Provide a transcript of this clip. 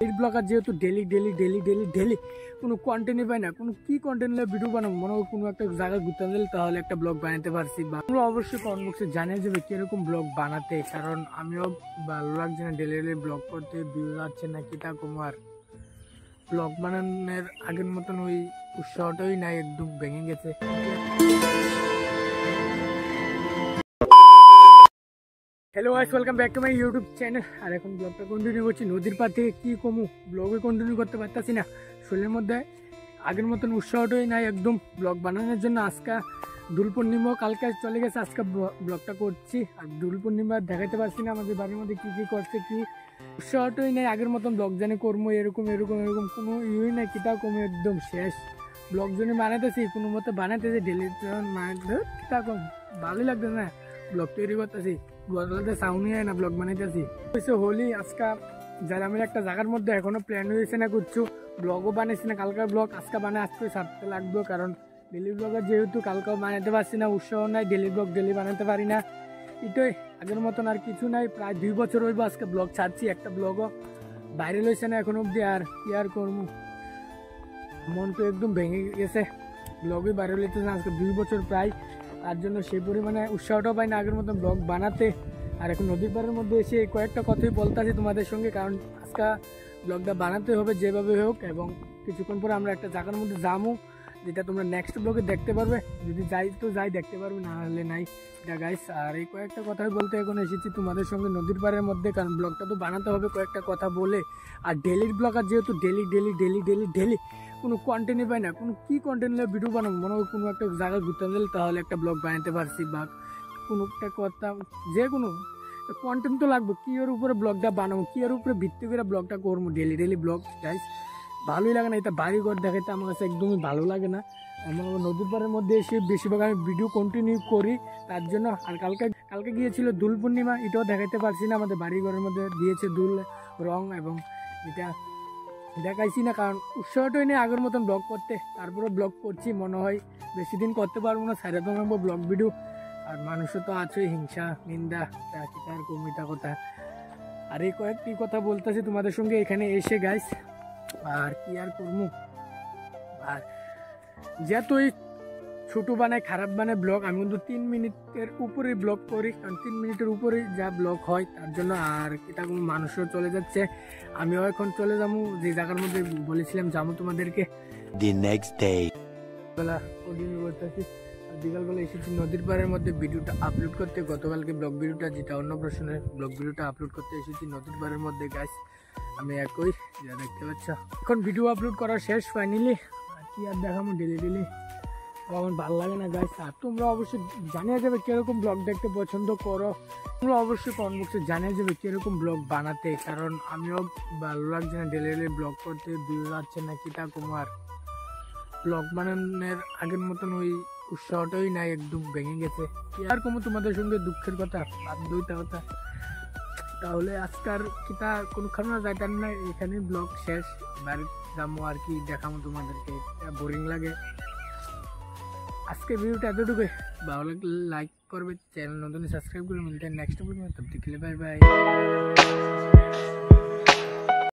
এই ব্লগার যেহেতু daily daily daily daily daily কোনো কন্টেন্টই পাই না, কোনো কি কন্টেন্ট ভিডিও বানাবো, মনে হয় কোনো একটা জায়গায় ঘুরতে গেলে তাহলে একটা ব্লগ বানাতে পারছি। বা তোমরা অবশ্যই কমেন্ট বক্সে জানিয়ে যাবে কিরকম ব্লগ বানাতে, কারণ আমিও ভালো লাগছে না ডেলি ডেলি ব্লগ করতে, ভিউ যাচ্ছে না কি তা কম। আর ব্লগ বানানোর আগের মতন ওই উৎসাহটাই নাই, একদম ভেঙে গেছে। Hello guys, welcome back to my YouTube channel. আর এখন ব্লগটা কন্টিনিউ করছি। নদীর পার থেকে কী কমু, ব্লগে কন্টিনিউ করতে পারতাছি না, শরীরের মধ্যে আগের মতন উৎসাহটাই নাই একদম ব্লগ বানানোর জন্য। আজকে দোল পূর্ণিমাও কালকে চলে গেছে, আজকে ব্লগটা করছি। আর দোল পূর্ণিমা দেখাতে পারছি না আমাদের বাড়ির মধ্যে কী কী করছে, কি উৎসাহটাই নেই আগের মতন। ব্লগ জানে করবো এরকম এরকম এরকম কোনো ইউই নাই, কিতা কমে একদম শেষ। ব্লগ জন্য বানাতেছি কোনো মতো বানাতেছি, ডেলি বানাতে কিতা কম ভালোই লাগতেছে না ব্লগ তৈরি করতেছি। গতকালতে সাউন্ডই হয় না ব্লগ বানাইতেছি। হোলি আজকে যারা আমি একটা জায়গার মধ্যে এখনো প্ল্যান হয়েছে না করছো, ব্লগও বানাইছি না। কালকার ব্লগ আজকে বানায় আসতে ছাড়তে লাগবে, কারণ ডেলি ব্লগের যেহেতু কালকেও বানাতে পারছি না, উৎসাহ নাই, ডেলি ব্লগ ডেলি বানাতে পারি না। এটাই আগের মতন আর কিছু নাই। প্রায় 2 বছর হইব আজকে ব্লগ ছাড়ছি, একটা ব্লগও ভাইরাল হয়েছে না এখন অব্দি। আর কি আর করবো, মন তো একদম ভেঙে গেছে, ব্লগই ভাইরাল হইতেছে না আজকে 2 বছর প্রায়। তার জন্য সেই পরিমাণে উৎসাহটাও পাই না আগের মতন ব্লগ বানাতে। আর এখন নদীর পাড়ের মধ্যে এসে কয়েকটা কথাই বলতে আছি তোমাদের সঙ্গে, কারণ আজকে ব্লগটা বানাতে হবে যেভাবে হোক। এবং কিছুক্ষণ পরে আমরা একটা জায়গার মধ্যে যাবো, যেটা তোমরা নেক্সট ব্লগে দেখতে পারবে। যদি যাই তো যাই, দেখতে পারবে, না হলে নাই এটা গাইস। আর এই কয়েকটা কথাই বলতে এখন এসেছি তোমাদের সঙ্গে নদীর পাড়ের মধ্যে, কারণ ব্লগটা তো বানাতে হবে কয়েকটা কথা বলে। আর ডেলির ব্লগার যেহেতু daily daily daily daily daily কোনো কন্টেন্টই পাই না, কোনো কি কন্টেন্ট ভিডিও বানাবো, মনে হয় কোনো একটা জায়গায় ঘুরতে গেলে তাহলে একটা ব্লগ বানাতে পারছি। বা কোনো একটা কথা, যে কোনো কন্টেন্ট তো লাগবে, কি এর উপরে ব্লগটা বানাবো, কি এর উপরে ভিত্তি করে ব্লগটা করবো। ডেলি ডেলি ব্লগ গাইস ভালোই লাগে না, এটা বাড়িঘর দেখাতে আমার কাছে একদমই ভালো লাগে না। আমার নদীর পাড়ের মধ্যে এসে বেশিরভাগ আমি ভিডিও কন্টিনিউ করি তার জন্য। আর কালকে গিয়েছিল দোল পূর্ণিমা, এটাও দেখাতে পারছি না। আমাদের বাড়িঘরের মধ্যে দিয়েছে দুল রং, এবং এটা দেখাইছি না, কারণ উৎসাহটাই নেই আগের মতন ব্লগ করতে। তারপরে ব্লগ করছি, মনে হয় বেশি দিন করতে পারবো না, সাইডে তো নেবো ব্লগ ভিডিও। আর মানুষও তো আছে হিংসা নিন্দা, তার কমিটা কথা। আর এই কয়েকটি কথা বলতেছি তোমাদের সঙ্গে এখানে এসে গাইস। আর কি আর করবো, আর যেহেতু এই ছোটো বানায় খারাপ বানায় ব্লগ, আমি কিন্তু 3 মিনিটের উপরে ব্লগ করি, কারণ 3 মিনিটের উপরে যা ব্লগ হয় তার জন্য। আর এটা কোনো মানুষও চলে যাচ্ছে, আমিও এখন চলে যাবো যে জায়গার মধ্যে বলেছিলাম যাবো তোমাদেরকে। The next day বেলা কন্টিনিউ করতেছি। আর বিকালবেলা এসেছি নদীর পাড়ের মধ্যে ভিডিওটা আপলোড করতে। গতকালকে ব্লগ ভিডিওটা, যেটা অন্নপ্রাশনের ব্লগ ভিডিওটা আপলোড করতে এসেছি নদীর পাড়ের মধ্যে গাইস। আমি একই যা দেখতে পাচ্ছ, এখন ভিডিও আপলোড করা শেষ ফাইনালি। আর কি আর দেখাবো, ডেলি ডেলি আমার ভালো লাগে না গাইস। আর তোমরা অবশ্যই জানিয়ে যাবে কিরকম ব্লগ দেখতে পছন্দ করো, তোমরা অবশ্যই কমেন্ট বক্সে জানিয়ে যাবে কিরকম ব্লগ বানাতে, কারণ আমিও ভালো লাগছে না ডেলি ডেলি ব্লগ করতে, ভিউ যাচ্ছে না কি তা কুমার। ব্লগ বানানোর আগের মতন ওই উৎসাহটাই নাই, একদম ভেঙে গেছে। আর কোনো তোমাদের সঙ্গে দুঃখের কথা, বাধ্যতা কথা। তাহলে আজকার কিতা কোনো খারাপ যাইতাম না, এখানে ব্লগ শেষ। বাড়ি যাবো আর কি দেখাবো তোমাদেরকে, বোরিং লাগে। আজকে ভিডিওটা এতটুকু, ভালো লাগলে লাইক করবে, চ্যানেল নতুন সাবস্ক্রাইব করে। মিলতে নেক্সট ভিডিও, তব তক के लिए बाय बाय।